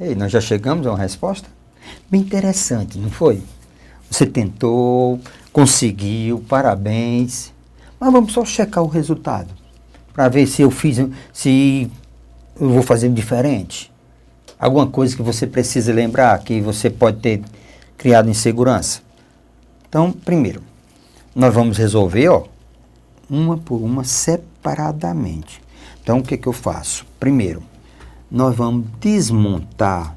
E nós já chegamos a uma resposta? Bem interessante, não foi? Você tentou, conseguiu, parabéns. Mas vamos só checar o resultado, para ver se se eu vou fazer diferente. Alguma coisa que você precisa lembrar, que você pode ter criado insegurança. Então, primeiro, nós vamos resolver, ó, uma por uma separadamente. Então, o que eu faço? Primeiro, nós vamos desmontar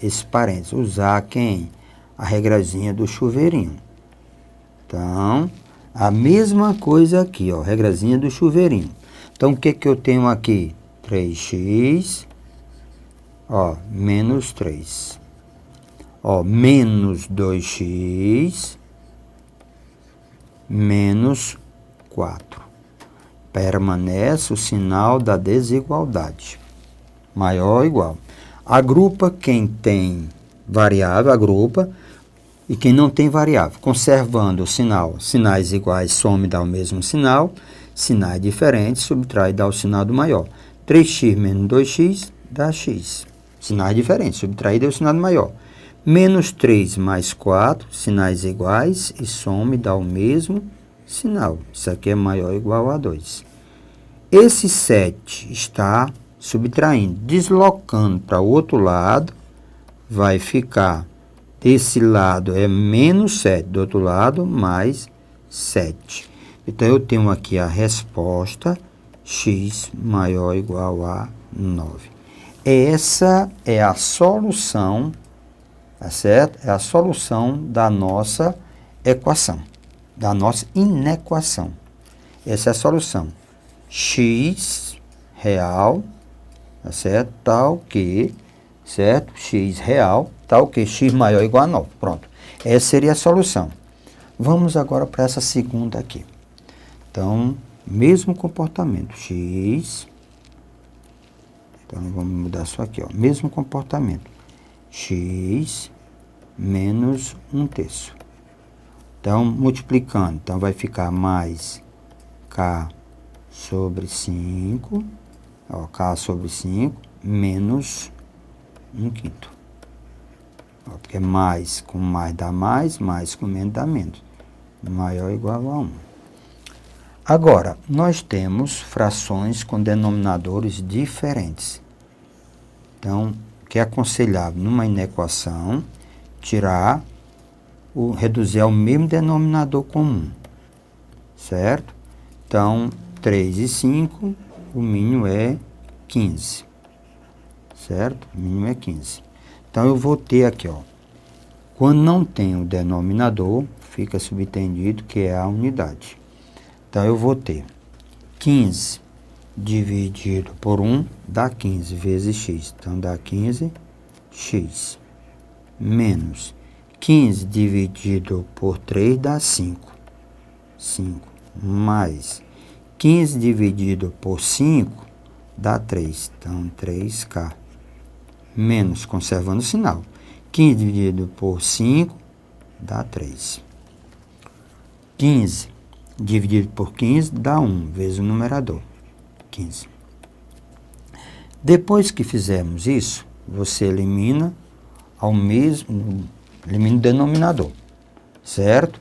esse parênteses, usar quem? A regrazinha do chuveirinho. Então, a mesma coisa aqui, ó, regrazinha do chuveirinho. Então, o que eu tenho aqui? 3x, ó, menos 3. Ó, menos 2x, menos 4. Permanece o sinal da desigualdade. Maior ou igual. Agrupa quem tem variável, agrupa, e quem não tem variável, conservando o sinal. Sinais iguais, soma e dá o mesmo sinal. Sinais diferentes, subtrai e dá o sinal do maior. 3x menos 2x dá x. Sinais diferentes, subtrai e dá o sinal do maior. Menos 3 mais 4, sinais iguais, e soma e dá o mesmo sinal. Isso aqui é maior ou igual a 2. Esse 7 está subtraindo, deslocando para o outro lado, vai ficar, desse lado é menos 7, do outro lado mais 7. Então, eu tenho aqui a resposta, x maior ou igual a 9. Essa é a solução, tá certo? É a solução da nossa equação, da nossa inequação. Essa é a solução. X real, tá certo? Tal que, certo? X real, tal que x maior ou igual a 9. Pronto. Essa seria a solução. Vamos agora para essa segunda aqui. Então, mesmo comportamento. X. Então, vamos mudar só aqui, ó. Mesmo comportamento. X menos 1/3. Então, multiplicando. Então, vai ficar mais K sobre 5. Ó, K sobre 5 menos 1/5. Ó, porque mais com mais dá mais com menos dá menos. Maior ou igual a 1. Agora, nós temos frações com denominadores diferentes. Então, o que é aconselhável numa inequação, reduzir ao mesmo denominador comum, certo? Então, 3 e 5, o mínimo é 15, certo? O mínimo é 15. Então, eu vou ter aqui, ó, quando não tem o denominador, fica subentendido que é a unidade. Então, eu vou ter 15 dividido por 1 dá 15 vezes x. Então, dá 15x. Menos 15 dividido por 3 dá 5. 5. Mais 15 dividido por 5 dá 3. Então, 3k. Menos, conservando o sinal. 15 dividido por 5 dá 3. 15 dividido por 15 dá 1, vezes o numerador. 15. Depois que fizermos isso, você elimina elimina o denominador, certo?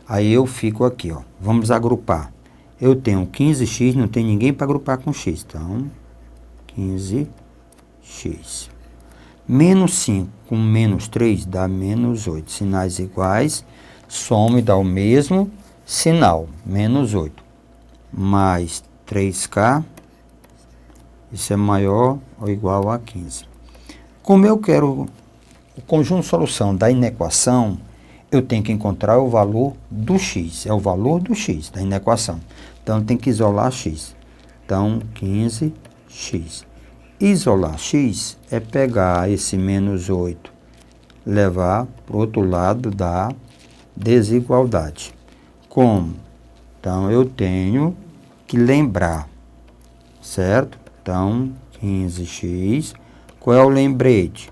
Aí eu fico aqui, ó. Vamos agrupar. Eu tenho 15x, não tem ninguém para agrupar com x. Então, 15x. Menos 5 com menos 3 dá menos 8. Sinais iguais, soma e dá o mesmo sinal, menos 8. Mais 3k, isso é maior ou igual a 15. Como eu quero o conjunto de solução da inequação, eu tenho que encontrar o valor do x. É o valor do x da inequação. Então, eu tenho que isolar x. Então, 15x. Isolar x é pegar esse menos 8, levar para o outro lado da desigualdade. Como? Então, eu tenho que lembrar, certo? Então, 15x. Qual é o lembrete?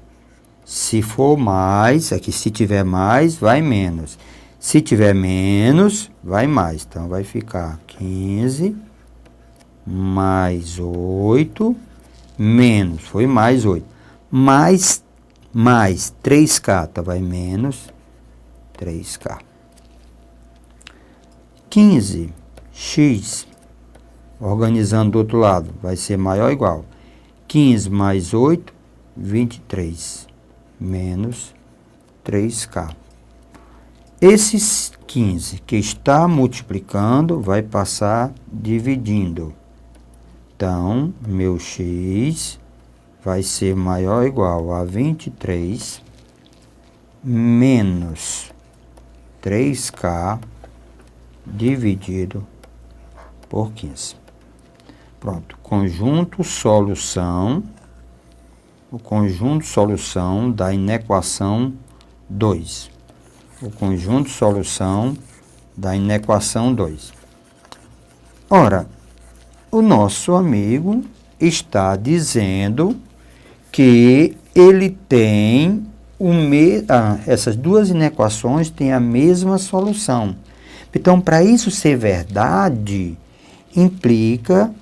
Se for mais, aqui se tiver mais, vai menos. Se tiver menos, vai mais. Então, vai ficar 15 mais 8 menos, foi mais 8, mais 3K, tá? Vai menos 3K. 15x, organizando do outro lado, vai ser maior ou igual. 15 mais 8, 23, menos 3K. Esses 15 que está multiplicando, vai passar dividindo. Então, meu x vai ser maior ou igual a 23 menos 3K dividido por 15. Pronto. Conjunto solução. O conjunto solução da inequação 2. O conjunto solução da inequação 2. Ora, o nosso amigo está dizendo que ele tem essas duas inequações têm a mesma solução. Então, para isso ser verdade, implica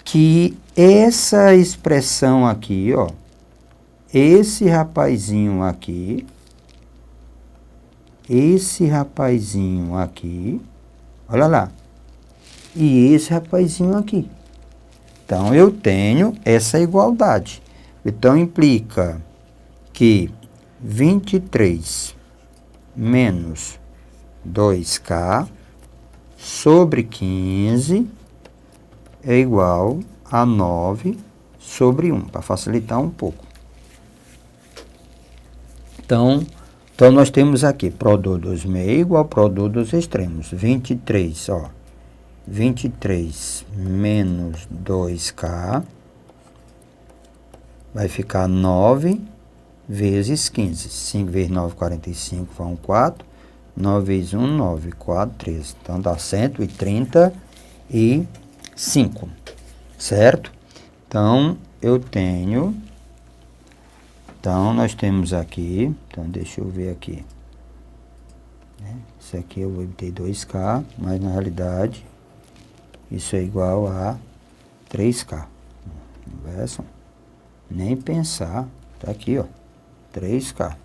que essa expressão aqui, ó, esse rapazinho aqui, olha lá, e esse rapazinho aqui. Então, eu tenho essa igualdade. Então, implica que 23 menos 2K sobre 15 é igual a 9 sobre 1, para facilitar um pouco. Então, nós temos aqui produto dos meios igual ao produto dos extremos. 23, ó. 23 menos 2K vai ficar 9 vezes 15. 5 vezes 9, 45, vão 4. 9 vezes 1, 9. 4, 13. Então, dá 135. Certo? Então, eu tenho... Então, nós temos aqui... Então, deixa eu ver aqui. Isso aqui eu vou ter 2K, mas na realidade, isso é igual a 3K. Inverso. Nem pensar. Tá aqui, ó. 3K.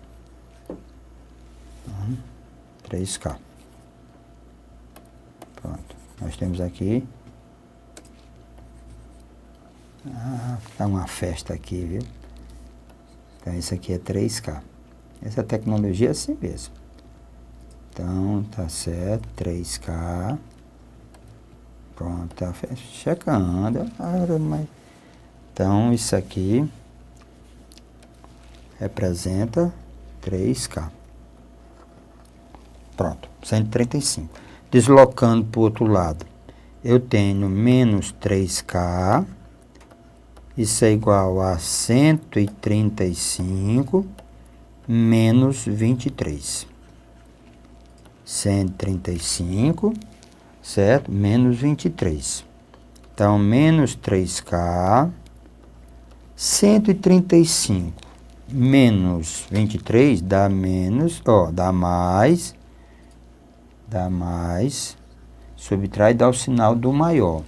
3K. Pronto. Nós temos aqui... tá uma festa aqui, viu? Então, isso aqui é 3K. Essa tecnologia é assim mesmo. Então, tá certo. 3K. Pronto, tá checando. Então, isso aqui representa 3K. Pronto, 135. Deslocando para o outro lado, eu tenho menos 3K. Isso é igual a 135 menos 23. 135, certo? Menos 23. Então, menos 3K. 135 menos 23 dá menos, ó, dá mais. Subtrai e dá o sinal do maior.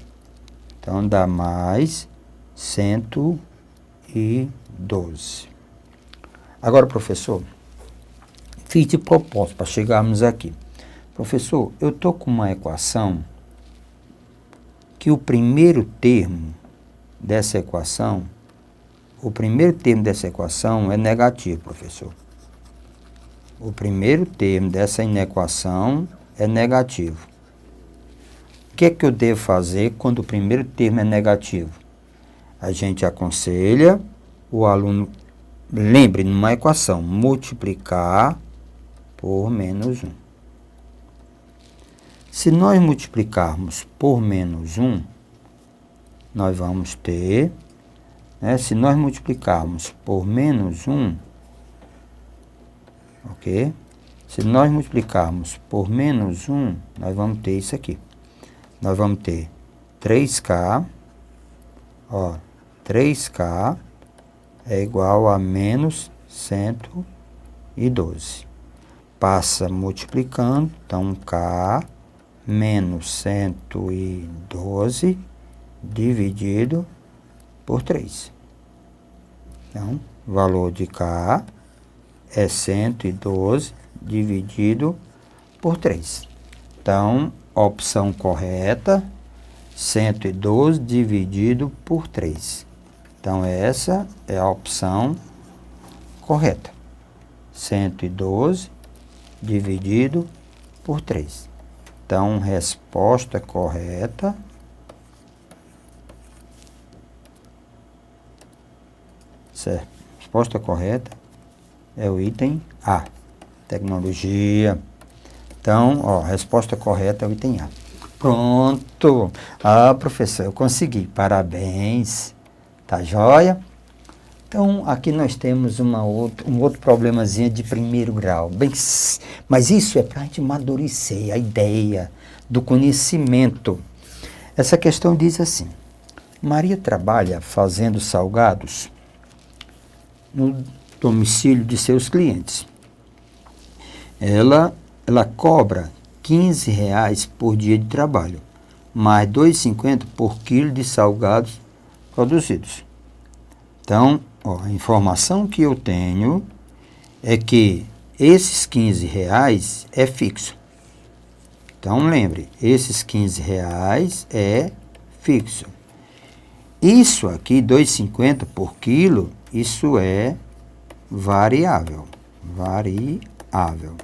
Então, dá mais 112. Agora, professor, fiz de propósito para chegarmos aqui. Professor, eu estou com uma equação que o primeiro termo dessa equação é negativo, professor. O primeiro termo dessa inequação é negativo. O que é que eu devo fazer quando o primeiro termo é negativo? A gente aconselha o aluno, lembre, numa equação, multiplicar por menos 1. Se nós multiplicarmos por menos 1, nós vamos ter, se nós multiplicarmos por menos 1, ok? Se nós multiplicarmos por menos 1, nós vamos ter isso aqui. Nós vamos ter 3K, ó, 3K é igual a menos 112. Passa multiplicando, então K menos 112 dividido por 3. Então, O valor de K é 112 dividido por 3. Então, opção correta, 112 dividido por 3. Então, essa é a opção correta. 112 dividido por 3. Então, resposta correta. Certo. Resposta correta é o item A. Tecnologia. Então, ó, resposta correta é o item A. Pronto. Ah, professor, eu consegui. Parabéns. Tá joia? Então, aqui nós temos um outro problemazinho de primeiro grau. Bem, mas isso é para a gente amadurecer a ideia do conhecimento. Essa questão diz assim: Maria trabalha fazendo salgados no domicílio de seus clientes. Ela cobra R$ 15 por dia de trabalho, mais R$ 2,50 por quilo de salgados produzidos. Então, ó, a informação que eu tenho é que esses R$ 15 é fixo. Então, lembre, esses R$ 15 é fixo. Isso aqui, R$ 2,50 por quilo, isso é variável. Variável.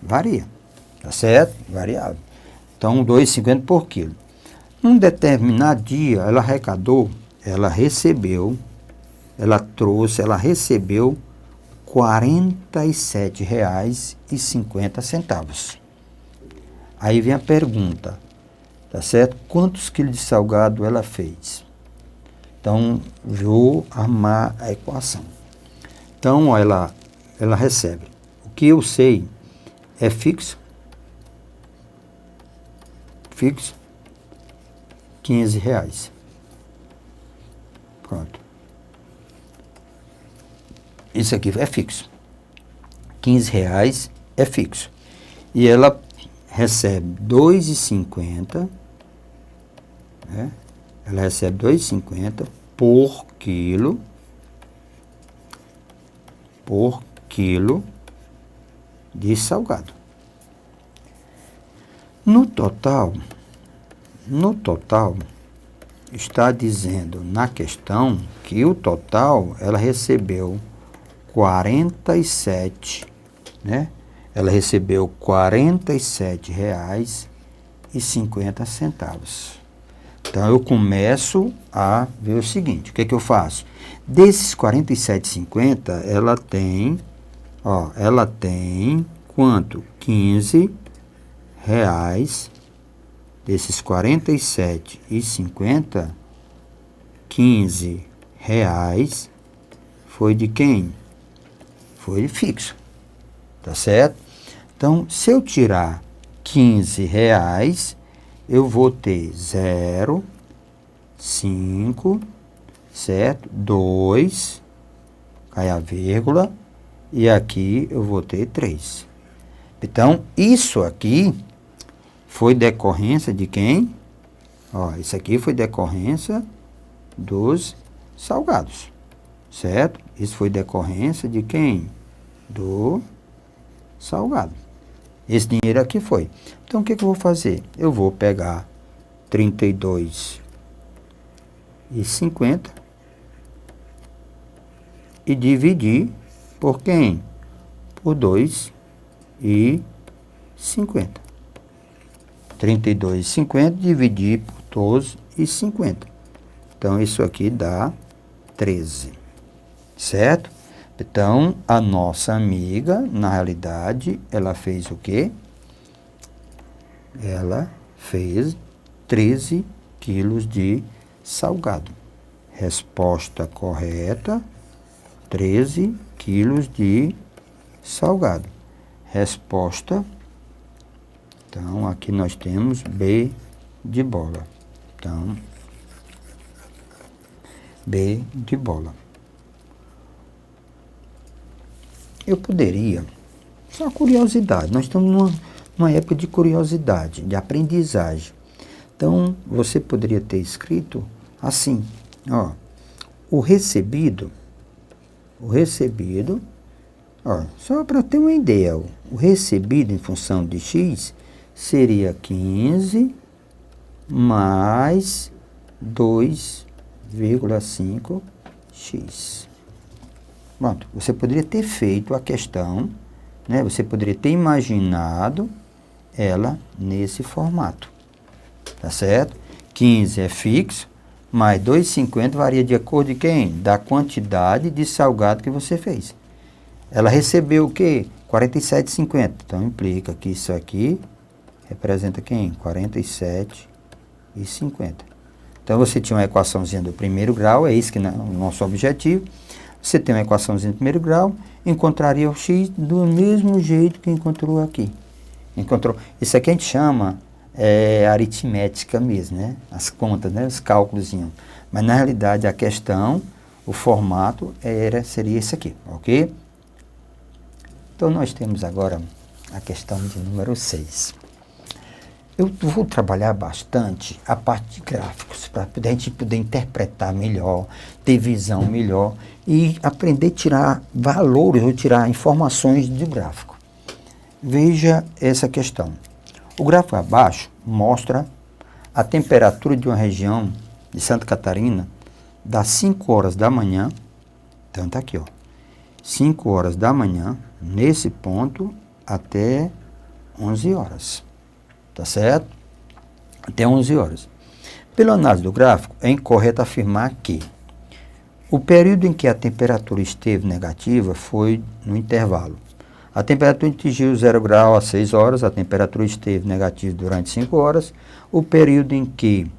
Varia. Tá certo? Variável. Então, R$ 2,50 por quilo. Num determinado dia, ela recebeu R$ 47,50. Aí vem a pergunta, tá certo? Quantos quilos de salgado ela fez? Então, vou armar a equação. Então, ó, ela recebe. O que eu sei é fixo. Fixo. R$ 15. Pronto. Isso aqui é fixo. R$ 15 é fixo. E ela recebe R$ 2,50, né? Ela recebe R$ 2,50 por quilo de salgado. No total, está dizendo na questão que o total ela recebeu 47, né? Ela recebeu R$ 47,50. Então, eu começo a ver o seguinte, o que é que eu faço? Desses R$ 47,50, ela tem quanto? R$ 15. Desses R$ 47,50, R$ 15 foi de quem? Foi de fixo, tá certo? Então, se eu tirar R$ 15, eu vou ter 0,5, certo? 2, cai a vírgula, e aqui eu vou ter 3. Então, isso aqui foi decorrência de quem? Ó, isso aqui foi decorrência dos salgados, certo? Isso foi decorrência de quem? Do salgado. Esse dinheiro aqui foi. Então, o que eu vou fazer? Eu vou pegar R$ 32,50 e dividir por quem? Por 2,50. 32,50 dividir por 12,50. Então, isso aqui dá 13. Certo? Então, a nossa amiga, na realidade, ela fez o quê? Ela fez 13 quilos de salgado. Resposta correta, 13 quilos de salgado. Resposta, então, aqui nós temos B de bola. Então, B de bola. Eu poderia, só curiosidade, nós estamos numa época de curiosidade, de aprendizagem. Então, você poderia ter escrito assim, ó, o recebido O recebido, ó, só para ter uma ideia, o recebido em função de x seria 15 mais 2,5x. Pronto, você poderia ter feito a questão, né? Você poderia ter imaginado ela nesse formato, tá certo? 15 é fixo, mais 2,50 varia de acordo de quem? Da quantidade de salgado que você fez. Ela recebeu o quê? 47,50. Então, implica que isso aqui representa quem? 47,50. Então, você tinha uma equaçãozinha do primeiro grau, é isso que é o nosso objetivo. Você tem uma equaçãozinha do primeiro grau, encontraria o x do mesmo jeito que encontrou aqui. Isso aqui a gente chama aritmética mesmo, né? As contas, né? Os cálculos. Mas, na realidade, a questão, o formato seria esse aqui, ok? Então, nós temos agora a questão de número 6. Eu vou trabalhar bastante a parte de gráficos, para a gente poder interpretar melhor, ter visão melhor e aprender a tirar valores ou tirar informações do gráfico. Veja essa questão. O gráfico abaixo mostra a temperatura de uma região de Santa Catarina das 5 horas da manhã, então está aqui, ó, 5 horas da manhã, nesse ponto, até 11 horas. Tá certo? Até 11 horas. Pela análise do gráfico, é incorreto afirmar que o período em que a temperatura esteve negativa foi no intervalo. A temperatura atingiu 0 grau às 6 horas, a temperatura esteve negativa durante 5 horas. O período em que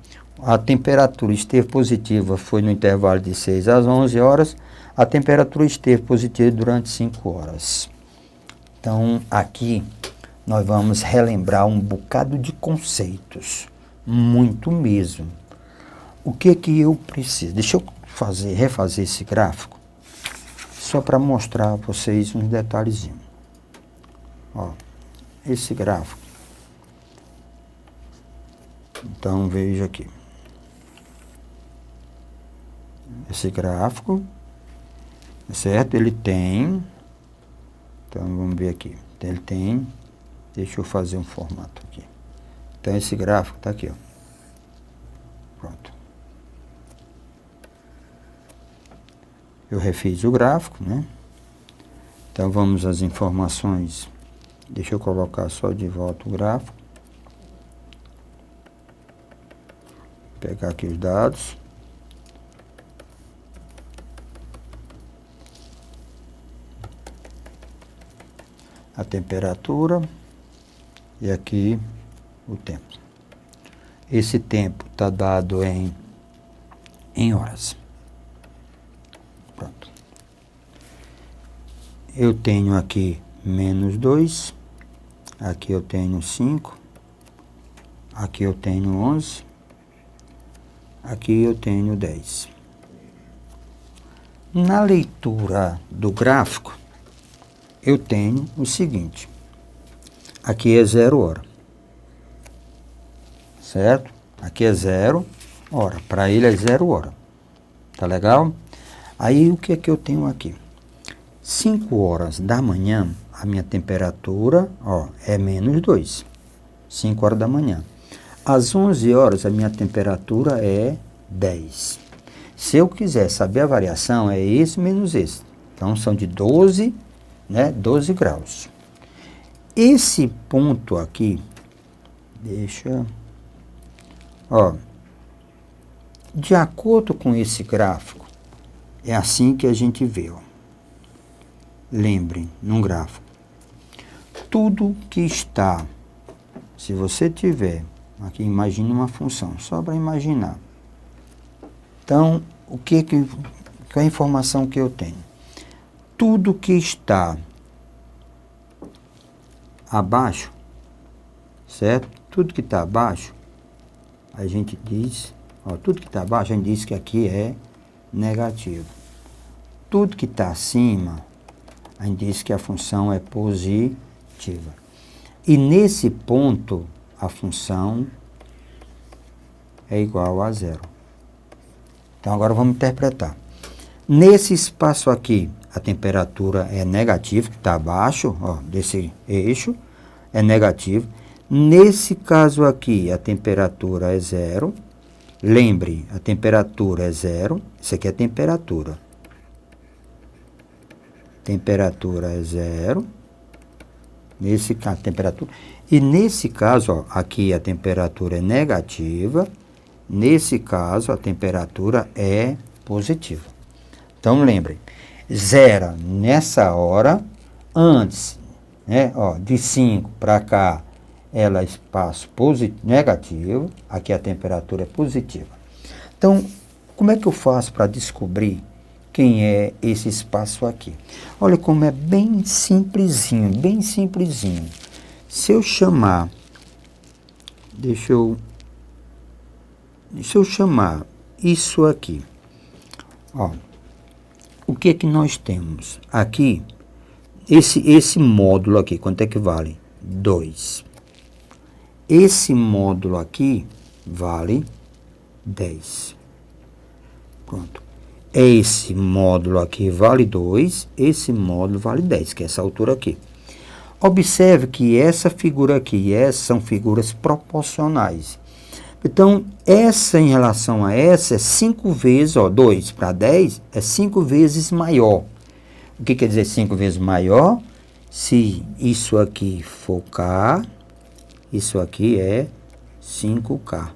a temperatura esteve positiva foi no intervalo de 6 às 11 horas. A temperatura esteve positiva durante 5 horas. Então, aqui nós vamos relembrar um bocado de conceitos, muito mesmo. O que que eu preciso? Deixa eu refazer esse gráfico, só para mostrar a vocês uns detalhezinhos. Ó, esse gráfico. Então, veja aqui. Esse gráfico, certo? Ele tem, então vamos ver aqui, ele tem, deixa eu fazer um formato aqui. Então, esse gráfico está aqui, ó. Pronto. Eu refiz o gráfico, né? Então, vamos às informações. Deixa eu colocar só de volta o gráfico. Pegar aqui os dados. A temperatura. E aqui o tempo. Esse tempo está dado em horas. Pronto. Eu tenho aqui menos 2. Aqui eu tenho 5. Aqui eu tenho 11. Aqui eu tenho 10. Na leitura do gráfico, eu tenho o seguinte. Aqui é 0 hora. Certo? Aqui é 0 hora. Para ele é 0 hora. Tá legal? Aí o que é que eu tenho aqui? 5 horas da manhã, a minha temperatura, ó, é menos 2. 5 horas da manhã. Às 11 horas, a minha temperatura é 10. Se eu quiser saber a variação, é esse menos esse. Então, são de 12, né? 12 graus. Esse ponto aqui, ó, de acordo com esse gráfico, é assim que a gente vê, ó. Lembrem, num gráfico, tudo que está, se você tiver, aqui imagine uma função, só para imaginar. Então, qual é a informação que eu tenho? Tudo que está abaixo, certo? Tudo que está abaixo, a gente diz, ó, tudo que está abaixo, a gente diz que aqui é negativo. Tudo que está acima, a gente diz que a função é positiva. E nesse ponto, a função é igual a 0. Então, agora vamos interpretar. Nesse espaço aqui, a temperatura é negativa, que está abaixo, ó, desse eixo, é negativo. Nesse caso aqui, a temperatura é zero. Lembre, a temperatura é zero. Isso aqui é a temperatura. Temperatura é zero. Nesse caso, temperatura. E nesse caso, ó, aqui a temperatura é negativa. Nesse caso, a temperatura é positiva. Então, lembre, zero nessa hora, antes, né, ó, de 5 para cá, ela é espaço negativo, aqui a temperatura é positiva. Então, como é que eu faço para descobrir quem é esse espaço aqui? Olha como é bem simplesinho, bem simplesinho. Se eu chamar, deixa eu chamar isso aqui, ó, o que é que nós temos? Aqui, esse módulo aqui, quanto é que vale? 2. Esse módulo aqui vale 10. Pronto. Esse módulo aqui vale 2, esse módulo vale 10, que é essa altura aqui. Observe que essa figura aqui e essa são figuras proporcionais. Então, essa em relação a essa é 5 vezes, ó, 2 para 10 é 5 vezes maior. O que quer dizer 5 vezes maior? Se isso aqui for K, isso aqui é 5K.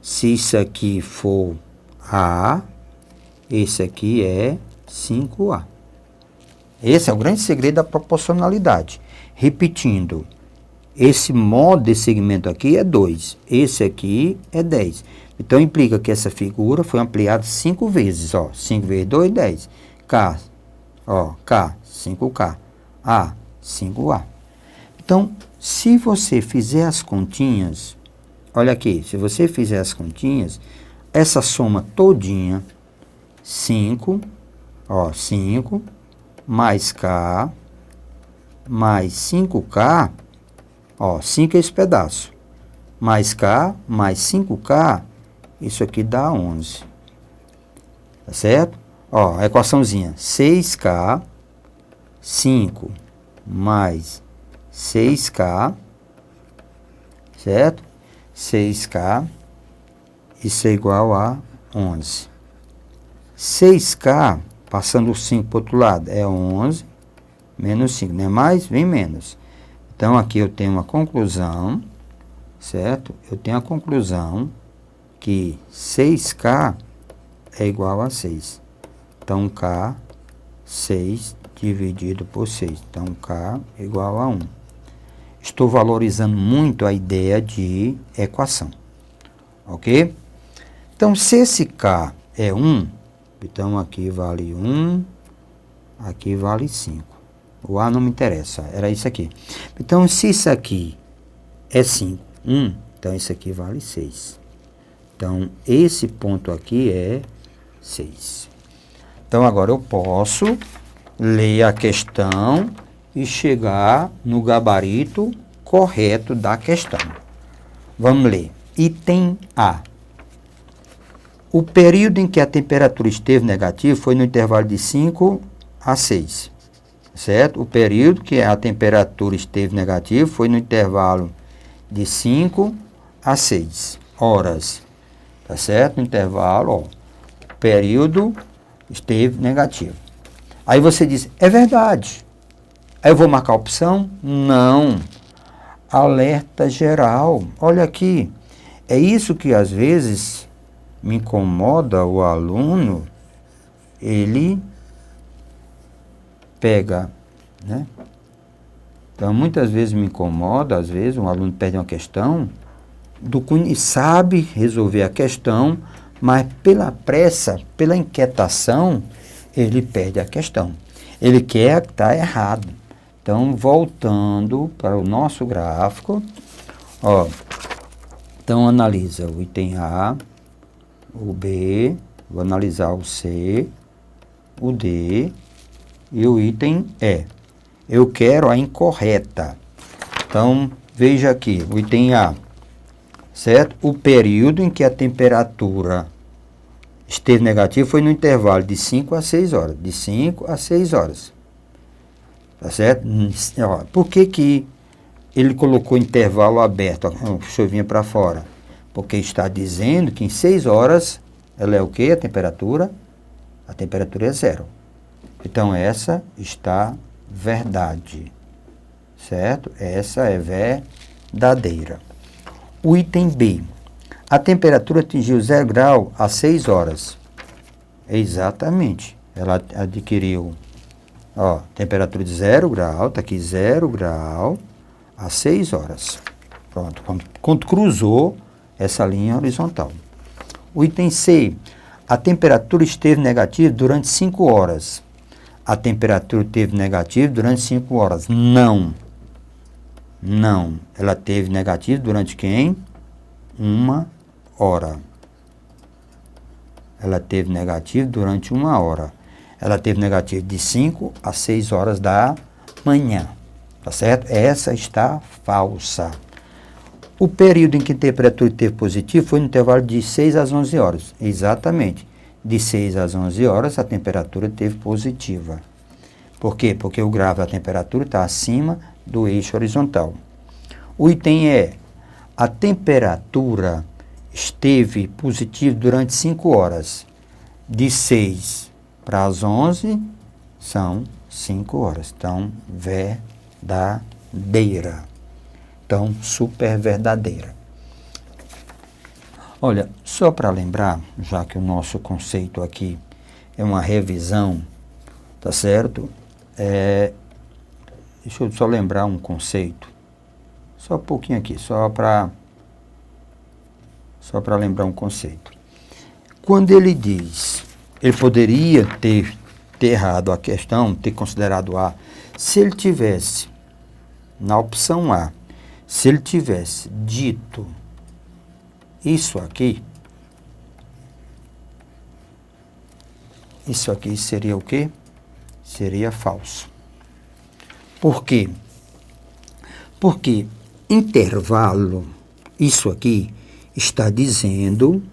Se isso aqui for A, esse aqui é 5A. Esse é o grande segredo da proporcionalidade. Repetindo, esse modo de segmento aqui é 2, esse aqui é 10. Então, implica que essa figura foi ampliada 5 vezes, ó. 5 vezes 2, 10. K, ó, K, 5K. A, 5A. Então, se você fizer as continhas, olha aqui, se você fizer as continhas, essa soma todinha, 5, ó, 5, mais K, mais 5K, ó, 5 é esse pedaço, mais K, mais 5K, isso aqui dá 11. Tá certo? Ó, a equaçãozinha, 6K, 5 mais 6K, certo? 6K, isso é igual a 11. 6K, passando o 5 para o outro lado, é 11, menos 5, não é mais? Vem menos. Então, aqui eu tenho uma conclusão, certo? Eu tenho a conclusão que 6K é igual a 6. Então, K, 6 dividido por 6. Então, K é igual a 1. Estou valorizando muito a ideia de equação. Ok? Então, se esse K é 1, então aqui vale 1, aqui vale 5. O A não me interessa, era isso aqui. Então, se isso aqui é 5, 1, então isso aqui vale 6. Então, esse ponto aqui é 6. Então, agora eu posso ler a questão e chegar no gabarito correto da questão. Vamos ler. Item A. O período em que a temperatura esteve negativa foi no intervalo de 5 a 6. Certo? O período que a temperatura esteve negativa foi no intervalo de 5 a 6 horas. Tá certo? No intervalo, ó, o período esteve negativo. Aí você diz, é verdade. Aí eu vou marcar a opção? Não. Alerta geral. Olha aqui. É isso que às vezes me incomoda o aluno. Ele pega, né? Então, muitas vezes me incomoda, às vezes um aluno perde uma questão, sabe resolver a questão, mas pela pressa, pela inquietação, ele perde a questão. Ele quer que está errado. Então, voltando para o nosso gráfico, ó, então analisa o item A, o B, vou analisar o C, o D e o item E. Eu quero a incorreta. Então, veja aqui, o item A, certo? O período em que a temperatura esteve negativo foi no intervalo de 5 a 6 horas. De 5 a 6 horas. Tá certo? Ó, por que ele colocou intervalo aberto? A chuvinha para fora. Porque está dizendo que em 6 horas, ela é o quê? A temperatura? A temperatura é 0. Então, essa está verdade. Certo? Essa é verdadeira. O item B. A temperatura atingiu 0 grau às 6 horas. Exatamente. Ela adquiriu, ó, temperatura de 0 grau, está aqui 0 grau às 6 horas. Pronto. Quando cruzou essa linha horizontal. O item C. A temperatura esteve negativa durante 5 horas. A temperatura esteve negativa durante 5 horas. Não. Não. Ela teve negativa durante quem? 1 hora. Ela teve negativo durante 1 hora. Ela teve negativo de 5 a 6 horas da manhã. Tá certo? Essa está falsa. O período em que a temperatura esteve positiva foi no intervalo de 6 às 11 horas. Exatamente. De 6 às 11 horas a temperatura esteve positiva. Por quê? Porque o grau da temperatura está acima do eixo horizontal. O item é: a temperatura esteve positiva durante 5 horas. De 6 para as 11 são 5 horas. Então, verdadeira. Então, super verdadeira. Olha, só para lembrar, já que o nosso conceito aqui é uma revisão, tá certo? Deixa eu só lembrar um conceito. Só um pouquinho aqui, só para lembrar um conceito. Quando ele diz, ele poderia ter errado a questão, ter considerado A, se ele tivesse, na opção A, se ele tivesse dito isso aqui seria o quê? Seria falso. Por quê? Porque intervalo, isso aqui está dizendo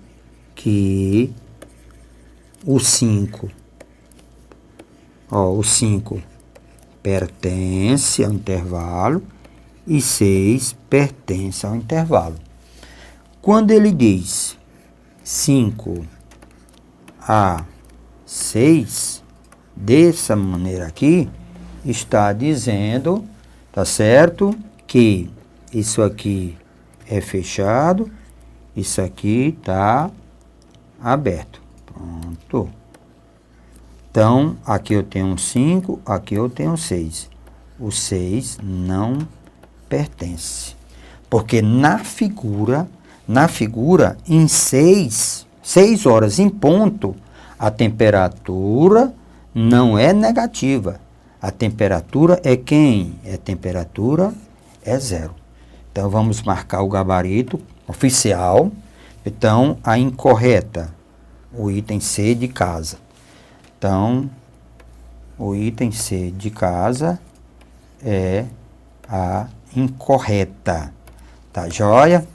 que o 5, o 5 pertence ao intervalo e 6 pertence ao intervalo. Quando ele diz 5 a 6, dessa maneira aqui, está dizendo, tá certo, que isso aqui é fechado, isso aqui está aberto. Pronto. Então, aqui eu tenho um 5, aqui eu tenho um 6. O 6 não pertence. Porque na figura, em 6 horas em ponto, a temperatura não é negativa. A temperatura é quem? A temperatura é 0. Então, vamos marcar o gabarito oficial. Então, a incorreta, o item C de casa. Então, o item C de casa é a incorreta. Tá joia?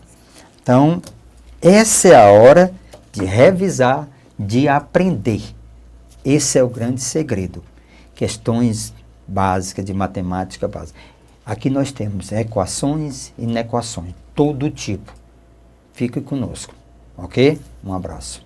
Então, essa é a hora de revisar, de aprender. Esse é o grande segredo. Questões básicas de matemática básica. Aqui nós temos equações e inequações, todo tipo. Fique conosco, ok? Um abraço.